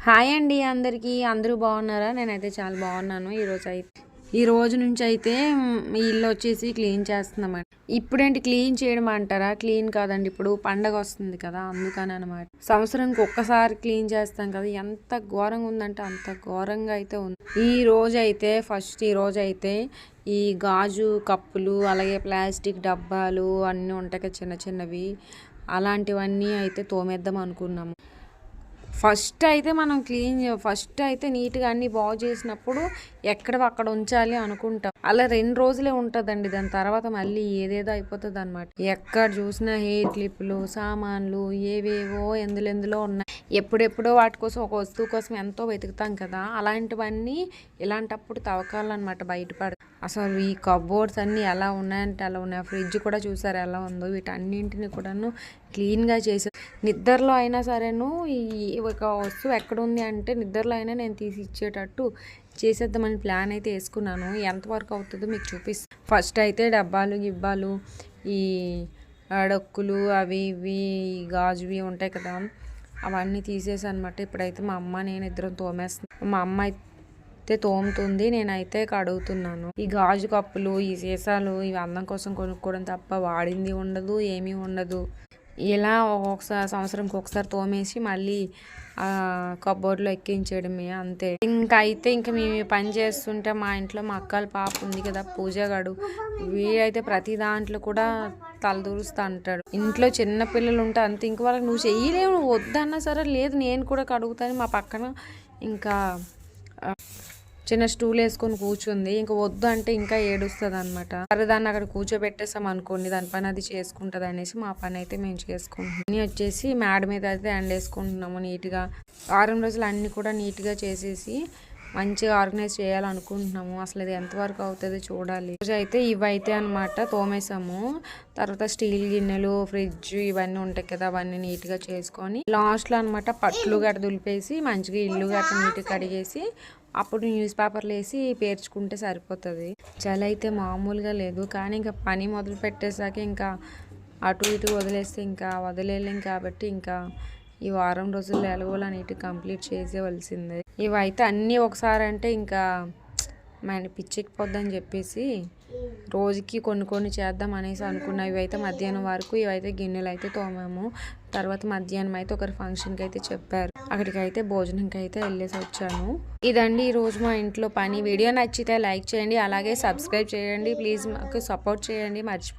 Hi అండి అందరికీ. అందరూ బాగున్నారా? నేనైతే చాలా బాగున్నాను. ఈ రోజు నుంచి అయితే ఈ ఇల్లు వచ్చేసి క్లీన్ చేస్తున్నామండి. ఇప్పుడేంటి క్లీన్ చేయడం అంటారా? క్లీన్ కాదండి, ఇప్పుడు పండగ వస్తుంది కదా, అందుకని అనమాట. సంవత్సరానికి ఒక్కసారి క్లీన్ చేస్తాం కదా, ఎంత ఘోరంగా ఉందంటే అంత ఘోరంగా అయితే ఉంది. ఈ రోజు అయితే ఈ గాజు కప్పులు, అలాగే ప్లాస్టిక్ డబ్బాలు అన్నీ ఉంటాయి కదా, చిన్న చిన్నవి, అలాంటివన్నీ అయితే తోమేద్దాం అనుకున్నాము. ఫస్ట్ అయితే నీట్గా అన్నీ బాగు చేసినప్పుడు అక్కడ ఉంచాలి అనుకుంటాం. అలా 2 రోజులే ఉంటుందండి, దాని తర్వాత మళ్ళీ ఏదేదో అయిపోతుంది అనమాట. ఎక్కడ చూసినా హెయిర్ క్లిప్లు, సామాన్లు, ఏవేవో ఎందులో ఉన్నాయి. ఎప్పుడెప్పుడో వాటి కోసం, ఒక వస్తువు కోసం ఎంతో వెతుకుతాం కదా, అలాంటివన్నీ ఇలాంటప్పుడు తవ్వకాలన్నమాట బయటపడ. అసలు ఈ కబోర్డ్స్ అన్నీ ఎలా ఉన్నాయంటే అలా ఉన్నాయి. ఫ్రిడ్జ్ కూడా చూసారు ఎలా ఉందో. వీటన్నింటిని కూడాను క్లీన్గా చేసి, నిద్రలో అయినా సరేను ఈ ఒక వస్తువు ఎక్కడుంది అంటే నిద్రలో అయినా నేను తీసి ఇచ్చేటట్టు చేసేద్దామని ప్లాన్ అయితే వేసుకున్నాను. ఎంతవరకు అవుతుందో మీకు చూపిస్తాను. ఫస్ట్ అయితే డబ్బాలు గిబ్బాలు, ఈ డొక్కులు, అవి ఇవి గాజువి ఉంటాయి కదా, అవన్నీ తీసేసి అనమాట. ఇప్పుడైతే మా అమ్మ నేను ఇద్దరం తోమేస్తున్నాం. మా అమ్మ అయితే తోముతుంది, నేనైతే కడుగుతున్నాను. ఈ గాజు కప్పులు, ఈ సీసాలు ఇవి అందం కోసం కొనుక్కోవడం తప్ప వాడింది ఉండదు, ఏమీ ఉండదు. ఇలా సంవత్సరంకి ఒకసారి తోమేసి మళ్ళీ కబోర్డ్లో ఎక్కించేయడమే, అంతే. ఇంకా మేము పని చేస్తుంటే మా ఇంట్లో మా అక్కల పాప ఉంది కదా, పూజగాడు, వీడైతే ప్రతి దాంట్లో కూడా తలదూరుస్తూ అంటాడు. ఇంట్లో చిన్న పిల్లలు ఉంటే అంతే, ఇంక వాళ్ళకి నువ్వు చెయ్యలేవు, నువ్వు వద్దన్నా సరే లేదు నేను కూడా కడుగుతాను. మా పక్కన ఇంకా చిన్న స్టూల్ వేసుకొని కూర్చుంది. ఇంకా వద్దు అంటే ఇంకా ఏడుస్తుంది అనమాట. సరే దాన్ని అక్కడ కూర్చోబెట్టేసాం అనుకోండి, దాని పని అది చేసుకుంటుంది అనేసి మా పని అయితే మేము చేసుకుంటాం. అన్నీ వచ్చేసి మేడ మీద అయితే ఎండేసుకుంటున్నాము నీట్గా. వారం రోజులు అన్నీ కూడా నీట్గా చేసేసి మంచిగా ఆర్గనైజ్ చేయాలనుకుంటున్నాము. అసలు ఇది ఎంతవరకు అవుతుందో చూడాలి. రోజు అయితే ఇవైతే అనమాట తోమేసాము. తర్వాత స్టీల్ గిన్నెలు, ఫ్రిడ్జ్ ఇవన్నీ ఉంటాయి కదా, అవన్నీ నీట్గా చేసుకొని లాస్ట్లో అనమాట పట్లు గట్ట దులిపేసి మంచిగా ఇల్లు గట్ట నీట్గా కడిగేసి అప్పుడు న్యూస్ పేపర్లు వేసి పేర్చుకుంటే సరిపోతుంది. చలి అయితే మామూలుగా లేదు. కానీ ఇంకా పని మొదలు పెట్టేసాక ఇంకా అటు ఇటు వదిలేస్తే ఇంకా వదిలేలేం కాబట్టి ఇంకా ఈ వారం రోజుల్లో ఎలాగోలా నీట్గా కంప్లీట్ చేసేవలసిందే. ఇవైతే అన్నీ ఒకసారి అంటే ఇంకా మన పిచ్చెక్కిపోద్దని చెప్పేసి రోజుకి కొన్ని చేద్దాం అనేసి అనుకున్నా. ఇవైతే మధ్యాహ్నం వరకు ఇవైతే గిన్నెలు అయితే తోమాము. తర్వాత మధ్యాహ్నం అయితే ఒకరి ఫంక్షన్కి అయితే చెప్పారు, అక్కడికి అయితే భోజనంకి అయితే వెళ్ళేసి వచ్చాను. ఇదండి ఈరోజు మా ఇంట్లో పని. వీడియో నచ్చితే లైక్ చేయండి, అలాగే సబ్స్క్రైబ్ చేయండి. ప్లీజ్ మాకు సపోర్ట్ చేయండి, మర్చిపో